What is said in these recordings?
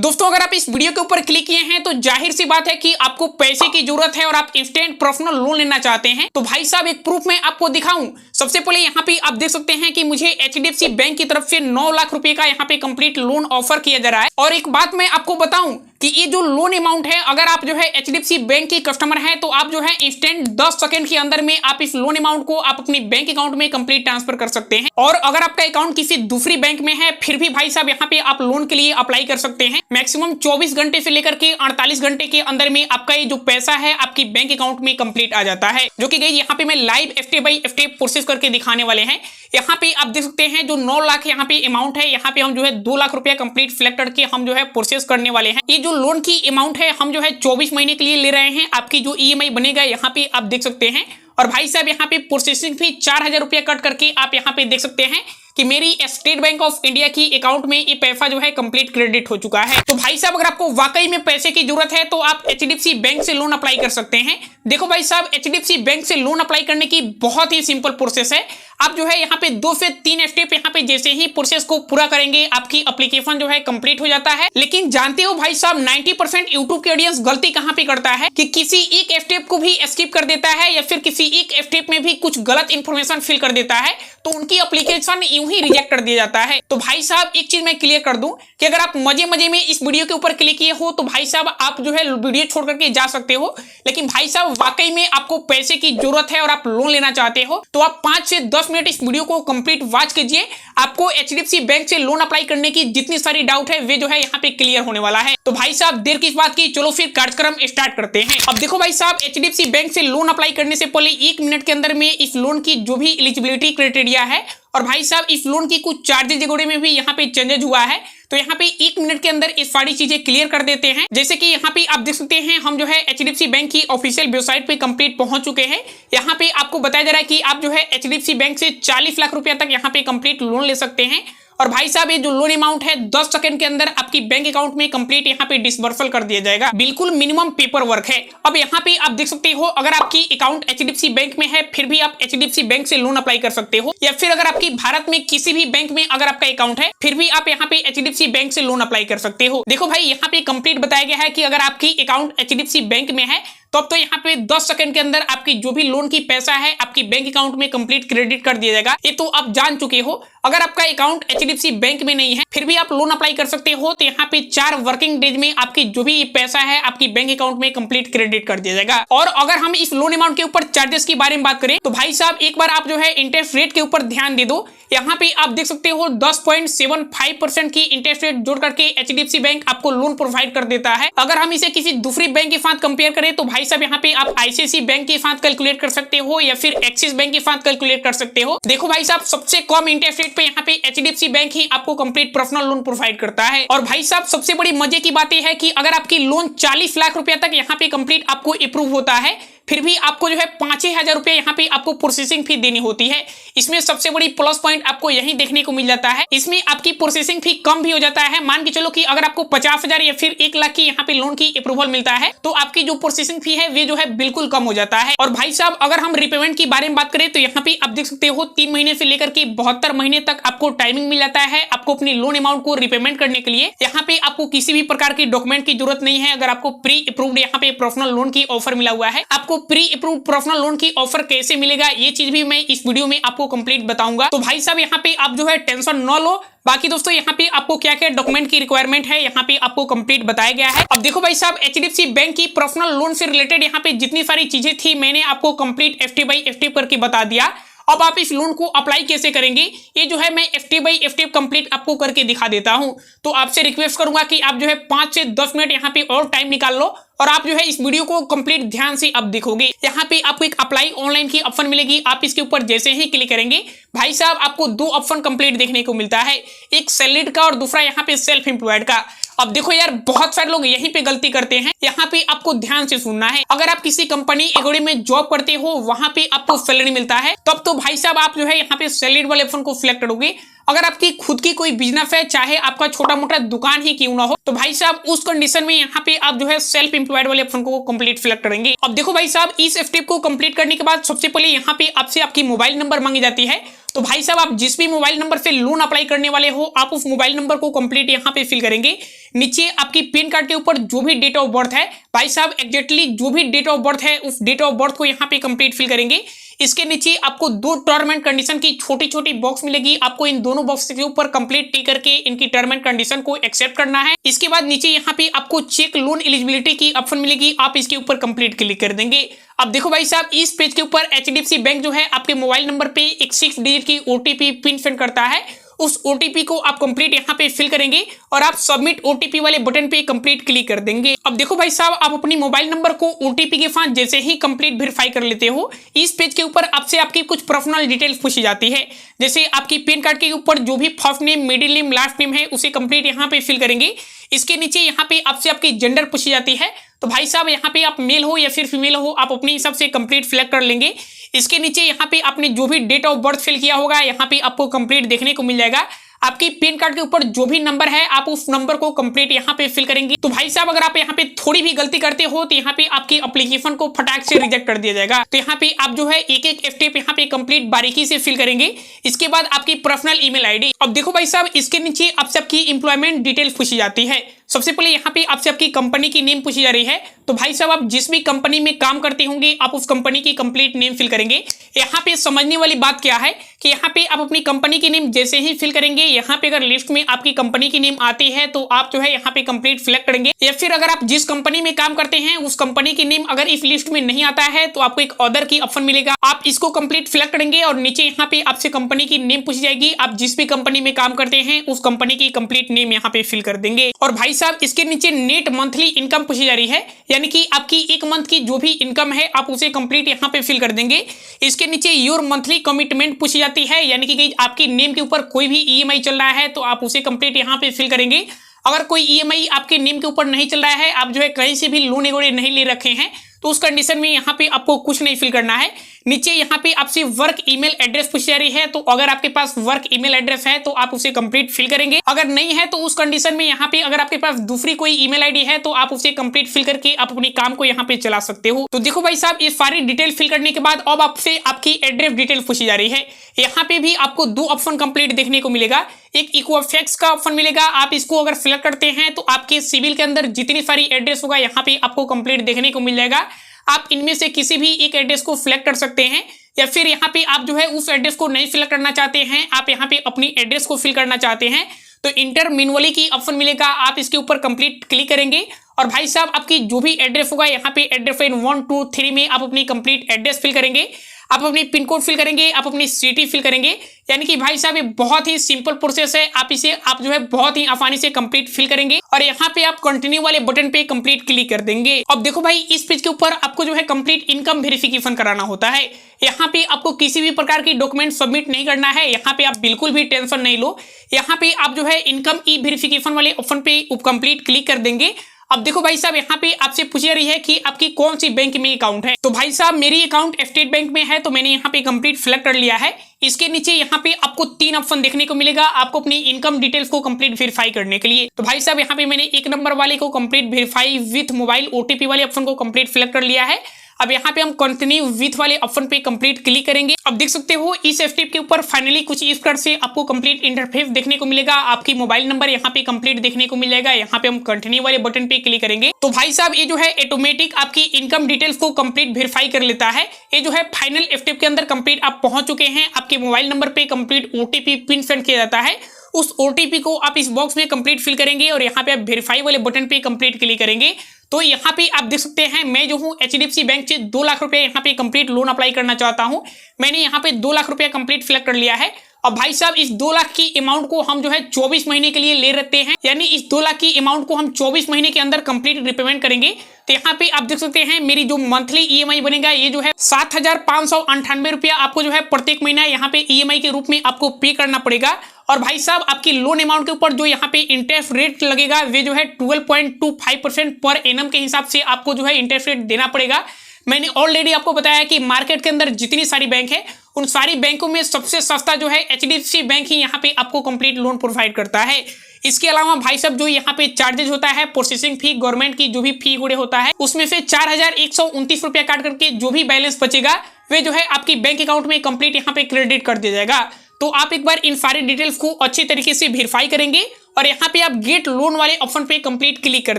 दोस्तों अगर आप इस वीडियो के ऊपर क्लिक किए हैं तो जाहिर सी बात है कि आपको पैसे की जरूरत है और आप इंस्टेंट पर्सनल लोन लेना चाहते हैं। तो भाई साहब एक प्रूफ मैं आपको दिखाऊं। सबसे पहले यहाँ पे आप देख सकते हैं कि मुझे एचडीएफसी बैंक की तरफ से 9 लाख रुपए का यहाँ पे कंप्लीट लोन ऑफर किया जा रहा है। और एक बात मैं आपको बताऊं कि ये जो लोन अमाउंट है, अगर आप जो है एचडीएफसी बैंक की कस्टमर हैं तो आप जो है इंस्टेंट 10 सेकंड के अंदर में आप इस लोन अमाउंट को आप अपनी बैंक अकाउंट में कंप्लीट ट्रांसफर कर सकते हैं। और अगर आपका अकाउंट किसी दूसरी बैंक में है फिर भी भाई साहब यहाँ पे आप लोन के लिए अप्लाई कर सकते हैं। मैक्सिमम 24 घंटे से लेकर के 48 घंटे के अंदर में आपका ये जो पैसा है आपकी बैंक अकाउंट में कंप्लीट आ जाता है, जो कि यहाँ पे मैं live step by step process करके दिखाने वाले हैं। यहाँ पे आप देख सकते हैं जो 9 लाख यहाँ पे अमाउंट है, यहाँ पे हम जो है 2 लाख रुपया कंप्लीट सिलेक्ट करके हम जो है प्रोसेस करने वाले हैं। ये जो लोन की अमाउंट है हम जो है 24 महीने के लिए ले रहे हैं। आपकी जो ईएमआई बनेगा यहाँ पे आप देख सकते हैं। और भाई साहब यहाँ पे प्रोसेसिंग फी 4000 रुपया कट करके आप यहाँ पे देख सकते हैं कि मेरी स्टेट बैंक ऑफ इंडिया की अकाउंट में ये पैसा जो है कंप्लीट क्रेडिट हो चुका है। तो भाई साहब अगर आपको वाकई में पैसे की जरूरत है तो आप एचडीएफसी बैंक से लोन अप्लाई कर सकते हैं। देखो भाई साहब एचडीएफसी बैंक से लोन अप्लाई करने की बहुत ही सिंपल प्रोसेस है। आप जो है यहाँ पे 2 से 3 स्टेप यहाँ पे जैसे ही प्रोसेस को पूरा करेंगे आपकी एप्लीकेशन जो है कंप्लीट हो जाता है। लेकिन जानते हो भाई साहब 90% यूट्यूब के ऑडियंस गलती कहाँ पे करता है कि किसी एक स्टेप को भी स्किप कर देता है या फिर किसी एक स्टेप में भी कुछ गलत इंफॉर्मेशन फिल कर देता है तो उनकी एप्लीकेशन यूं ही रिजेक्ट कर दिया जाता है। तो भाई साहब एक चीज मैं क्लियर कर दूं कि अगर आप मजे में इस वीडियो के ऊपर क्लिक किए हो तो भाई साहब आप जो है वीडियो छोड़ करके जा सकते हो। लेकिन भाई साहब वाकई में आपको पैसे की जरूरत है और आप लोन लेना चाहते हो तो आप 5 से 10 मिनट इस वीडियो को कंप्लीट वॉच कीजिए। आपको एचडीएफसी बैंक से लोन अप्लाई करने की जितनी सारी डाउट है वे जो है यहाँ पे क्लियर होने वाला है। तो भाई साहब देर किस बात की, चलो फिर कार्यक्रम स्टार्ट करते हैं। अब देखो भाई साहब एचडीएफसी बैंक से लोन अप्लाई करने से पहले 1 मिनट के अंदर में इस लोन की जो भी एलिजिबिलिटी क्राइटेरिया है और भाई साहब इस लोन की कुछ चार्जेस वगैरह में भी यहाँ पे चेंजेस हुआ है। तो यहाँ पे 1 मिनट के अंदर इस सारी चीजें क्लियर कर देते हैं। जैसे कि यहाँ पे आप देख सकते हैं हम जो है एचडीएफसी बैंक की ऑफिशियल वेबसाइट पे कंप्लीट पहुंच चुके हैं। यहाँ पे आपको बताया जा रहा है कि आप जो है एचडीएफसी बैंक से 40 लाख रुपया तक यहाँ पे कंप्लीट लोन ले सकते हैं। और भाई साहब ये जो लोन अमाउंट है 10 सेकंड के अंदर आपकी बैंक अकाउंट में कंप्लीट यहाँ पे डिसबर्सल कर दिया जाएगा। बिल्कुल मिनिमम पेपर वर्क है। अब यहाँ पे आप देख सकते हो अगर आपकी अकाउंट एचडीएफसी बैंक में है फिर भी आप एचडीएफसी बैंक से लोन अप्लाई कर सकते हो, या फिर अगर आपकी भारत में किसी भी बैंक में अगर आपका अकाउंट है फिर भी आप यहाँ पे एचडीएफसी बैंक से लोन अप्लाई कर सकते हो। देखो भाई यहाँ पे कंप्लीट बताया गया है कि अगर आपकी अकाउंट एचडीएफसी बैंक में है तो अब तो यहाँ पे 10 सेकंड के अंदर आपकी जो भी लोन की पैसा है आपकी बैंक अकाउंट में कंप्लीट क्रेडिट कर दिया जाएगा। ये तो आप जान चुके हो। अगर आपका अकाउंट एचडीएफसी बैंक में नहीं है फिर भी आप लोन अप्लाई कर सकते हो तो यहाँ पे 4 वर्किंग डेज में आपकी जो भी पैसा है आपकी बैंक अकाउंट में कंप्लीट क्रेडिट कर दिया जाएगा। और अगर हम इस लोन अमाउंट के ऊपर चार्जेस की बारे में बात करें तो भाई साहब एक बार आप जो है इंटरेस्ट रेट के ऊपर ध्यान दे दो। यहाँ पे आप देख सकते हो 10.75% की इंटरेस्ट रेट जोड़ करके एचडीएफसी बैंक आपको लोन प्रोवाइड कर देता है। अगर हम इसे किसी दूसरी बैंक के साथ कंपेयर करें तो भाई साहब यहाँ पे आप आईसीआईसीआई बैंक के साथ कैलकुलेट कर सकते हो या फिर एक्सिस बैंक के साथ कैलकुलेट कर सकते हो। देखो भाई साहब सबसे कम इंटरेस्ट रेट पे यहाँ पे एचडीएफसी बैंक ही आपको कंप्लीट पर्सनल लोन प्रोवाइड करता है। और भाई साहब सबसे बड़ी मजे की बात यह है कि अगर आपकी लोन 40 लाख रुपया तक यहाँ पे कंप्लीट आपको अप्रूव होता है फिर भी आपको जो है 5000 रुपया यहाँ पे आपको प्रोसेसिंग फी देनी होती है। इसमें सबसे बड़ी प्लस पॉइंट आपको यही देखने को मिल जाता है, इसमें आपकी प्रोसेसिंग फी कम भी हो जाता है। मान के चलो कि अगर आपको 50,000 या फिर 1 लाख की यहाँ पे लोन की अप्रूवल मिलता है तो आपकी जो प्रोसेसिंग फी है वे जो है बिल्कुल कम हो जाता है। और भाई साहब अगर हम रिपेमेंट की बारे में बात करें तो यहाँ पे आप देख सकते हो 3 महीने से लेकर के 72 महीने तक आपको टाइमिंग मिल जाता है आपको अपनी लोन अमाउंट को रिपेमेंट करने के लिए। यहाँ पे आपको किसी भी प्रकार की डॉक्यूमेंट की जरूरत नहीं है। अगर आपको प्री अप्रूव्ड यहाँ पे पर्सनल लोन की ऑफर मिला हुआ है, आपको प्री अप्रूव्ड पर्सनल लोन की ऑफर कैसे मिलेगा ये चीज भी मैं इस वीडियो में आपको कंप्लीट बताऊंगा। तो भाई साहब यहाँ पे आप जो है टेंशन न लो। बाकी दोस्तों यहाँ पे आपको क्या क्या डॉक्यूमेंट की रिक्वायरमेंट है यहाँ पे आपको कंप्लीट बताया गया है। अब देखो भाई साहब एचडीएफसी बैंक की पर्सनल लोन से रिलेटेड यहाँ पे जितनी सारी चीजें थी मैंने आपको कंप्लीट स्टेप बाय स्टेप करके बता दिया। अब आप इस लोन को अप्लाई कैसे करेंगे ये जो है मैं स्टेप बाय स्टेप कंप्लीट आपको करके दिखा देता हूं। तो आपसे रिक्वेस्ट करूंगा कि आप जो है 5 से 10 मिनट यहाँ पे और टाइम निकाल लो और आप जो है इस वीडियो को कंप्लीट ध्यान से अब देखोगे। यहाँ पे आपको एक अप्लाई ऑनलाइन की ऑप्शन मिलेगी। आप इसके ऊपर जैसे ही क्लिक करेंगे भाई साहब आपको 2 ऑप्शन कंप्लीट देखने को मिलता है, एक सैलरीड का और दूसरा यहाँ पे सेल्फ एम्प्लॉयड का। अब देखो यार बहुत सारे लोग यहीं पे गलती करते हैं। यहाँ पे आपको ध्यान से सुनना है। अगर आप किसी कंपनी एगोड़ी में जॉब करते हो वहां पे आपको सैलरी मिलता है तब तो भाई साहब आप जो है यहाँ पे सैलरीड वाले ऑप्शन को सिलेक्ट करोगे। अगर आपकी खुद की कोई बिजनेस है चाहे आपका छोटा मोटा दुकान ही क्यों ना हो तो भाई साहब उस कंडीशन में यहाँ पे आप जो है सेल्फ एम्प्लॉयड वाले ऑप्शन को कंप्लीट सिलेक्ट करेंगे। अब देखो भाई साहब इस स्टेप को कंप्लीट करने के बाद सबसे पहले यहाँ पे आपसे आपकी मोबाइल नंबर मांगी जाती है। तो भाई साहब आप जिस भी मोबाइल नंबर से लोन अप्लाई करने वाले हो आप उस मोबाइल नंबर को कंप्लीट यहाँ पे फिल करेंगे। नीचे आपकी पैन कार्ड के ऊपर जो भी डेट ऑफ बर्थ है भाई साहब एग्जैक्टली जो भी डेट ऑफ बर्थ है उस डेट ऑफ बर्थ को यहाँ पे कंप्लीट फिल करेंगे। इसके नीचे आपको दो टर्म एंड कंडीशन की छोटी छोटी बॉक्स मिलेगी, आपको इन दोनों बॉक्स के ऊपर कंप्लीट टिक करके इनकी टर्म एंड कंडीशन को एक्सेप्ट करना है। इसके बाद नीचे यहाँ पे आपको चेक लोन एलिजिबिलिटी की ऑप्शन मिलेगी, आप इसके ऊपर कंप्लीट क्लिक कर देंगे। अब देखो भाई साहब इस पेज के ऊपर एचडीएफसी बैंक जो है आपके मोबाइल नंबर पे एक 6 डिजिट की ओटीपी पिन सेंड करता है, उस ओटीपी को आप कंप्लीट यहाँ पे फिल करेंगे और आप सबमिट ओटीपी वाले बटन पे कंप्लीट क्लिक कर देंगे। अब देखो भाई साहब आप अपनी मोबाइल नंबर को ओटीपी के साथ जैसे ही कंप्लीट वेरीफाई कर लेते हो इस पेज के ऊपर आपसे आपकी कुछ पर्सनल डिटेल्स पूछी जाती है, जैसे आपकी पैन कार्ड के ऊपर जो भी first name middle name last name है उसे कंप्लीट यहाँ पे फिल करेंगे। इसके नीचे यहाँ पे आपसे आपकी जेंडर पूछी जाती है, तो भाई साहब यहाँ पे आप मेल हो या फिर फीमेल हो आप अपने हिसाब से कंप्लीट सिलेक्ट कर लेंगे। इसके नीचे यहाँ पे आपने जो भी डेट ऑफ बर्थ फिल किया होगा यहाँ पे आपको कंप्लीट देखने को मिल जाएगा। आपकी पैन कार्ड के ऊपर जो भी नंबर है आप उस नंबर को कंप्लीट यहाँ पे फिल करेंगे। तो भाई साहब अगर आप यहाँ पे थोड़ी भी गलती करते हो तो यहाँ पे आपकी एप्लीकेशन को फटाक से रिजेक्ट कर दिया जाएगा। तो यहाँ पे आप जो है एक एक स्टेप यहाँ पे कंप्लीट बारीकी से फिल करेंगे। इसके बाद आपकी पर्सनल ईमेल आईडी। अब देखो भाई साहब इसके नीचे आपसे आपकी एम्प्लॉयमेंट डिटेल पूछी जाती है। सबसे पहले यहाँ पे आपसे आपकी कंपनी की नेम पूछी जा रही है, तो भाई साहब आप जिस भी कंपनी में काम करते होंगे आप उस कंपनी की कंप्लीट नेम फिल करेंगे। यहाँ पे समझने वाली बात क्या है कि यहाँ पे आप अपनी कंपनी की नेम जैसे ही फिल करेंगे यहाँ पे अगर लिस्ट में आपकी कंपनी की नेम आती है तो आप जो है यहाँ पे कंप्लीट सिलेक्ट करेंगे, या फिर अगर आप जिस कंपनी में काम करते हैं उस कंपनी की नेम अगर इस लिस्ट में नहीं आता है तो आपको एक अदर की ऑप्शन मिलेगा, आप इसको कंप्लीट सिलेक्ट करेंगे और नीचे यहाँ पे आपसे कंपनी की नेम पूछी जाएगी, आप जिस भी कंपनी में काम करते हैं उस कंपनी की कंप्लीट नेम यहाँ पे फिल कर देंगे। और भाई साहब इसके नीचे नेट मंथली इनकम पूछी जा रही है, यानी कि आपकी एक मंथ की जो भी इनकम है आप उसे कंप्लीट यहाँ पे फिल कर देंगे। इसके नीचे योर मंथली कमिटमेंट पूछी जाती है, यानी कि आपकी नेम के ऊपर कोई भी ईएमआई चल रहा है तो आप उसे कंप्लीट यहाँ पे फिल करेंगे। अगर कोई ईएमआई आपके नेम के ऊपर नहीं चल रहा है, आप जो है कहीं से भी लोन वगैरह नहीं ले रखे हैं तो उस कंडीशन में यहाँ पे आपको कुछ नहीं फिल करना है। नीचे यहाँ पे आपसे वर्क ईमेल एड्रेस पूछी जा रही है, तो अगर आपके पास वर्क ईमेल एड्रेस है तो आप उसे कंप्लीट फिल करेंगे, अगर नहीं है तो उस कंडीशन में यहाँ पे अगर आपके पास दूसरी कोई ईमेल आईडी है तो आप उसे कंप्लीट फिल करके आप अपने काम को यहाँ पे चला सकते हो। तो देखो भाई साहब ये सारी डिटेल फिल करने के बाद अब आपसे आपकी एड्रेस डिटेल पूछी जा रही है। यहाँ पे भी आपको दो ऑप्शन कंप्लीट देखने को मिलेगा, एक इक्विफैक्स का ऑप्शन मिलेगा, आप इसको अगर सिलेक्ट करते हैं तो आपके सिविल के अंदर जितनी सारी एड्रेस होगा यहाँ पे आपको कंप्लीट देखने को मिल जाएगा। आप इनमें से किसी भी एक एड्रेस को सिलेक्ट कर सकते हैं, या फिर यहाँ पे आप जो है उस एड्रेस को नहीं फिल करना चाहते हैं, आप यहाँ पे अपनी एड्रेस को फिल करना चाहते हैं तो इंटर मैनुअली की ऑप्शन मिलेगा, आप इसके ऊपर कंप्लीट क्लिक करेंगे और भाई साहब आपकी जो भी एड्रेस होगा यहाँ पे एड्रेस लाइन 1 2 3 में आप अपनी कंप्लीट एड्रेस फिल करेंगे, आप अपनी पिन कोड फिल करेंगे, आप अपनी सिटी फिल करेंगे। यानी कि भाई साहब ये बहुत ही सिंपल प्रोसेस है, आप जो है बहुत ही आसानी से कंप्लीट फिल करेंगे और यहाँ पे आप कंटिन्यू वाले बटन पे कंप्लीट क्लिक कर देंगे। अब देखो भाई इस पेज के ऊपर आपको जो है कंप्लीट इनकम वेरिफिकेशन कराना होता है। यहाँ पे आपको किसी भी प्रकार की डॉक्यूमेंट सबमिट नहीं करना है, यहाँ पे आप बिल्कुल भी टेंशन नहीं लो। यहाँ पे आप जो है इनकम ई वेरिफिकेशन वाले ऑप्शन पे कंप्लीट क्लिक कर देंगे। अब देखो भाई साहब यहाँ पे आपसे पूछ रही है कि आपकी कौन सी बैंक में अकाउंट है, तो भाई साहब मेरी अकाउंट स्टेट बैंक में है तो मैंने यहाँ पे कंप्लीट सिलेक्ट कर लिया है। इसके नीचे यहाँ पे आपको 3 ऑप्शन देखने को मिलेगा आपको अपनी इनकम डिटेल्स को कंप्लीट वेरीफाई करने के लिए। तो भाई साहब यहाँ पे मैंने 1 नंबर वाले को complete verify with mobile OTP वाले ऑप्शन को कंप्लीट सिलेक्ट कर लिया है। अब यहाँ पे हम कंटिन्यू विथ वाले ऑप्शन पे कंप्लीट क्लिक करेंगे। अब देख सकते हो इस स्टेप के ऊपर फाइनली कुछ इस प्रकार से आपको कंप्लीट इंटरफेस देखने को मिलेगा, आपकी मोबाइल नंबर यहाँ पे कंप्लीट देखने को मिल जाएगा। यहाँ पे हम कंटिन्यू वाले बटन पे क्लिक करेंगे तो भाई साहब ये जो है ऑटोमेटिक आपकी इनकम डिटेल्स को कंप्लीट वेरीफाई कर लेता है। ये जो है फाइनल स्टेप के अंदर कंप्लीट आप पहुंच चुके हैं, आपके मोबाइल नंबर पे कंप्लीट ओटीपी पिन सेंड किया जाता है, उस ओटीपी को आप इस बॉक्स में कंप्लीट फिल करेंगे और यहाँ पे आप वेरीफाई वाले बटन पे कंप्लीट क्लिक करेंगे। तो यहाँ पे आप देख सकते हैं मैं जो हूँ एचडीएफसी बैंक से 2 लाख रुपए यहाँ पे कंप्लीट लोन अप्लाई करना चाहता हूँ। मैंने यहाँ पे 2 लाख रुपया कंप्लीट सिलेक्ट कर लिया है। अब भाई साहब इस 2 लाख की अमाउंट को हम जो है 24 महीने के लिए ले रखते हैं, यानी इस 2 लाख की अमाउंट को हम 24 महीने के अंदर कंप्लीट रिपेमेंट करेंगे। तो यहाँ पे आप देख सकते हैं मेरी जो मंथली ईएमआई बनेगा ये जो है 7,598 रुपया आपको जो है प्रत्येक महीना यहाँ पे ईएमआई के रूप में आपको पे करना पड़ेगा। और भाई साहब आपकी लोन अमाउंट के ऊपर जो यहाँ पे इंटरेस्ट रेट लगेगा वे जो है 12.25% पर एनम के हिसाब से आपको जो है इंटरेस्ट रेट देना पड़ेगा। मैंने ऑलरेडी आपको बताया कि मार्केट के अंदर जितनी सारी बैंक है उन सारी बैंकों में सबसे सस्ता जो है एचडीएफसी बैंक ही यहाँ पे आपको कंप्लीट लोन प्रोवाइड करता है। इसके अलावा भाई साहब जो यहाँ पे चार्जेस होता है प्रोसेसिंग फी, गवर्नमेंट की जो भी फी गुड़े होता है उसमें से 4,129 रुपया काट करके जो भी बैलेंस बचेगा वे जो है आपकी बैंक अकाउंट में कंप्लीट यहाँ पे क्रेडिट कर दिया जाएगा। तो आप एक बार इन सारे डिटेल्स को अच्छे तरीके से वेरीफाई करेंगे और यहाँ पे आप गेट लोन वाले ऑप्शन पे कंप्लीट क्लिक कर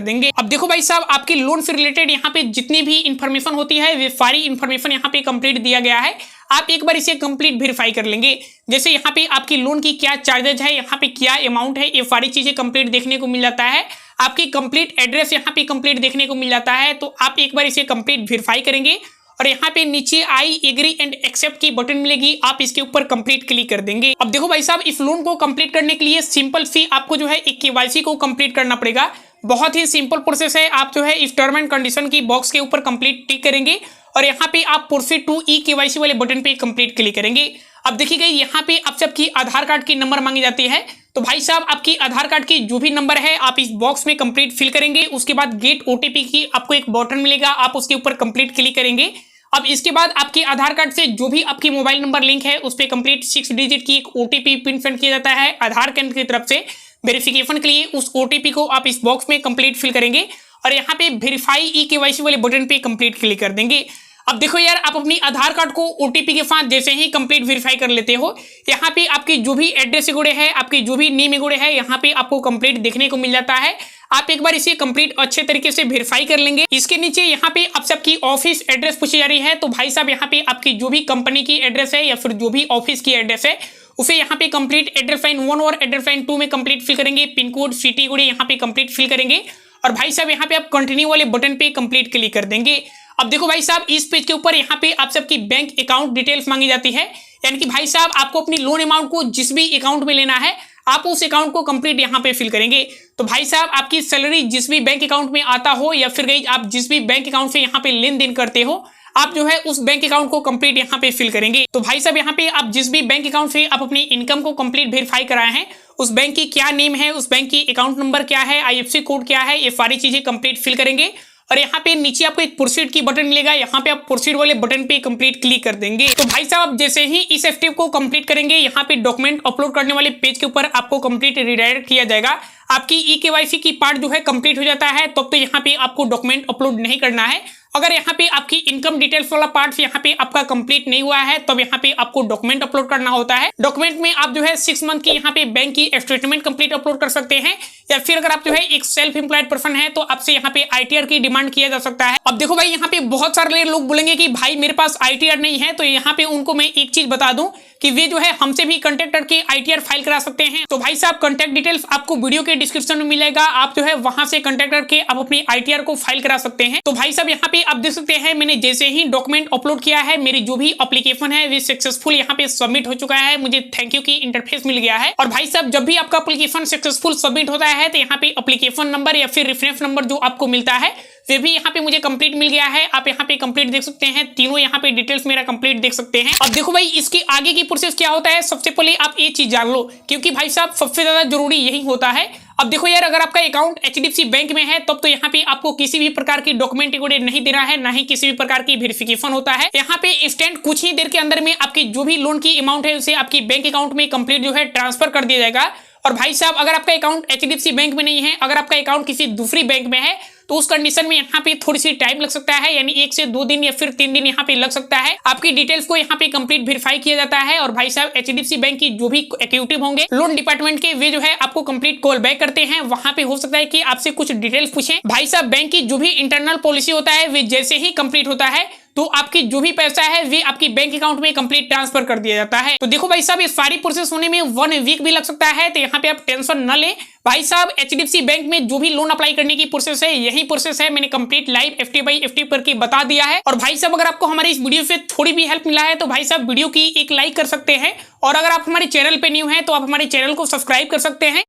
देंगे। अब देखो भाई साहब, आपके लोन से रिलेटेड यहाँ पे जितनी भी इंफॉर्मेशन होती है वे सारी इंफॉर्मेशन यहाँ पे कंप्लीट दिया गया है। आप एक बार इसे कंप्लीट वेरीफाई कर लेंगे। जैसे यहाँ पे आपकी लोन की क्या चार्जेज है, यहाँ पे क्या अमाउंट है, ये सारी चीजें कंप्लीट देखने को मिल जाता है। आपकी कंप्लीट एड्रेस यहाँ पे कंप्लीट देखने को मिल जाता है। तो आप एक बार इसे कंप्लीट वेरीफाई करेंगे और यहाँ पे नीचे आई एग्री एंड एक्सेप्ट की बटन मिलेगी, आप इसके ऊपर कंप्लीट क्लिक कर देंगे। अब देखो भाई साहब, इस लोन को कंप्लीट करने के लिए सिंपल सी आपको जो है एक केवाईसी को कंप्लीट करना पड़ेगा। बहुत ही सिंपल प्रोसेस है। आप जो है इस टर्म एंड कंडीशन की बॉक्स के ऊपर कंप्लीट टिक करेंगे और यहाँ पे आप प्रोसीड टू ई केवाईसी वाले बटन पे कंप्लीट क्लिक करेंगे। अब देखिएगा यहाँ पे आप सबकी आधार कार्ड की नंबर मांगी जाती है। तो भाई साहब, आपकी आधार कार्ड की जो भी नंबर है आप इस बॉक्स में कंप्लीट फिल करेंगे। उसके बाद गेट ओटीपी की आपको एक बटन मिलेगा, आप उसके ऊपर कंप्लीट क्लिक करेंगे। अब इसके बाद आपके आधार कार्ड से जो भी आपकी मोबाइल नंबर लिंक है उस पर कंप्लीट 6 डिजिट की एक ओटीपी पिन सेंड किया जाता है आधार केंद्र की तरफ से वेरिफिकेशन के लिए। उस ओटीपी को आप इस बॉक्स में कंप्लीट फिल करेंगे और यहाँ पे वेरीफाई ई केवाईसी वाले बटन पे कंप्लीट क्लिक कर देंगे। अब देखो यार, आप अपनी आधार कार्ड को ओटीपी के साथ जैसे ही कंप्लीट वेरीफाई कर लेते हो, यहाँ पे आपकी जो भी एड्रेस जुड़े है, आपकी जो भी नेम जुड़े है, यहाँ पे आपको कंप्लीट देखने को मिल जाता है। आप एक बार इसे कंप्लीट अच्छे तरीके से वेरीफाई कर लेंगे। इसके नीचे यहाँ पे आप सबकी ऑफिस एड्रेस पूछी जा रही है। तो भाई साहब, यहाँ पे आपकी जो भी कंपनी की एड्रेस है या फिर जो भी ऑफिस की एड्रेस है उसे यहाँ पे कंप्लीट एड्रेस लाइन 1 और एड्रेस लाइन 2 में कंप्लीट फिल करेंगे। पिन कोड, सिटी कोड यहाँ पे कंप्लीट फिल करेंगे और भाई साहब यहाँ पे आप कंटिन्यू वाले बटन पे कंप्लीट क्लिक कर देंगे। अब देखो भाई साहब, इस पेज के ऊपर यहाँ पे आप सबकी बैंक अकाउंट डिटेल्स मांगी जाती है। यानी कि भाई साहब, आपको अपनी लोन अमाउंट को जिस भी अकाउंट में लेना है आप उस अकाउंट को कंप्लीट यहाँ पे फिल करेंगे। तो भाई साहब, आपकी सैलरी जिस भी बैंक अकाउंट में आता हो या फिर गई आप जिस भी बैंक अकाउंट से यहाँ पे लेन देन करते हो, आप जो है उस बैंक अकाउंट को कंप्लीट यहाँ पे फिल करेंगे। तो भाई साहब, यहाँ पे आप जिस भी बैंक अकाउंट से आप अपनी इनकम को कंप्लीट वेरीफाई कराए हैं उस बैंक की क्या नेम है, उस बैंक की अकाउंट नंबर क्या है, IFSC कोड क्या है, ये सारी चीजें कंप्लीट फिल करेंगे और यहाँ पे नीचे आपको एक प्रोसीड की बटन मिलेगा, यहाँ पे आप प्रोसीड वाले बटन पे कंप्लीट क्लिक कर देंगे। तो भाई साहब, जैसे ही इस स्टेप को कंप्लीट करेंगे, यहाँ पे डॉक्यूमेंट अपलोड करने वाले पेज के ऊपर आपको कंप्लीट रिडायरेक्ट किया जाएगा। आपकी ई केवाईसी की पार्ट जो है कंप्लीट हो जाता है, तब तो यहाँ पे आपको डॉक्यूमेंट अपलोड नहीं करना है। अगर यहाँ पे आपकी इनकम डिटेल्स वाला पार्ट यहाँ पे आपका कंप्लीट नहीं हुआ है तब यहाँ पे आपको डॉक्यूमेंट अपलोड करना होता है। डॉक्यूमेंट में आप जो है 6 मंथ की यहाँ पे बैंक की स्टेटमेंट कंप्लीट अपलोड कर सकते हैं या फिर अगर आप जो है एक सेल्फ एम्प्लॉयड पर्सन है तो आपसे यहाँ पे ITR की डिमांड किया जा सकता है। अब देखो भाई, यहाँ पे बहुत सारे लोग बोलेंगे कि भाई मेरे पास ITR नहीं है, तो यहाँ पे उनको मैं एक चीज बता दूं कि वे जो है हमसे भी कांटेक्ट करके ITR फाइल करा सकते हैं। तो भाई साहब, कांटेक्ट डिटेल्स आपको वीडियो के डिस्क्रिप्शन में मिलेगा, आप जो है वहां से कांटेक्ट करके आप अपनी ITR को फाइल करा सकते हैं। तो भाई साहब, यहाँ पे आप देख सकते हैं मैंने जैसे ही डॉक्यूमेंट अपलोड किया है, मेरी जो भी एप्लीकेशन है वे सक्सेसफुल यहाँ पे सबमिट हो चुका है। मुझे थैंक यू की इंटरफेस मिल गया है। और भाई साहब, जब भी आपका एप्लीकेशन सक्सेसफुल सबमिट होता है तो यहाँ पे एप्लीकेशन नंबर या फिर रेफरेंस नंबर जो आपको मिलता है वे भी यहाँ पे मुझे कंप्लीट मिल गया है। आप यहाँ पे कंप्लीट देख सकते हैं, तीनों यहाँ पे डिटेल्स मेरा कंप्लीट देख सकते हैं। अब देखो भाई, इसके आगे की प्रोसेस क्या होता है, सबसे पहले आप ये चीज जान लो, क्योंकि भाई साहब सबसे ज्यादा जरूरी यही होता है। अब देखो यार, अगर आपका अकाउंट HDFC बैंक में है तब तो यहाँ पे आपको किसी भी प्रकार की डॉक्यूमेंट नहीं देना है, ना ही किसी भी प्रकार की वेरिफिकेशन होता है। यहाँ पे इंस्टेंट कुछ ही देर के अंदर में आपकी जो भी लोन की अमाउंट है उसे आपकी बैंक अकाउंट में कंप्लीट जो है ट्रांसफर कर दिया जाएगा। और भाई साहब, अगर आपका अकाउंट HDFC बैंक में नहीं है, अगर आपका अकाउंट किसी दूसरी बैंक में है तो उस कंडीशन में यहाँ पे थोड़ी सी टाइम लग सकता है, यानी 1 से 2 दिन या फिर 3 दिन यहाँ पे लग सकता है। आपकी डिटेल्स को यहाँ पे कंप्लीट वेरीफाई किया जाता है और भाई साहब HDFC बैंक की जो भी एक्टिविटी होंगे लोन डिपार्टमेंट के, वे जो है आपको कंप्लीट कॉल बैक करते हैं। वहां पे हो सकता है कि आपसे कुछ डिटेल्स पूछें। भाई साहब, बैंक की जो भी इंटरनल पॉलिसी होता है वे जैसे ही कंप्लीट होता है तो आपकी जो भी पैसा है वे आपकी बैंक अकाउंट में कंप्लीट ट्रांसफर कर दिया जाता है। तो देखो भाई साहब, ये सारी प्रोसेस होने में 1 वीक भी लग सकता है, तो यहाँ पे आप टेंशन न लें। भाई साहब, HDFC बैंक में जो भी लोन अप्लाई करने की प्रोसेस है यही प्रोसेस है, मैंने complete live FT by FT करके बता दिया है। और भाई साहब, अगर आपको हमारी इस वीडियो से थोड़ी भी हेल्प मिला है तो भाई साहब वीडियो की एक लाइक कर सकते हैं और अगर आप हमारे चैनल पे न्यू हैं तो आप हमारे चैनल को सब्सक्राइब कर सकते हैं।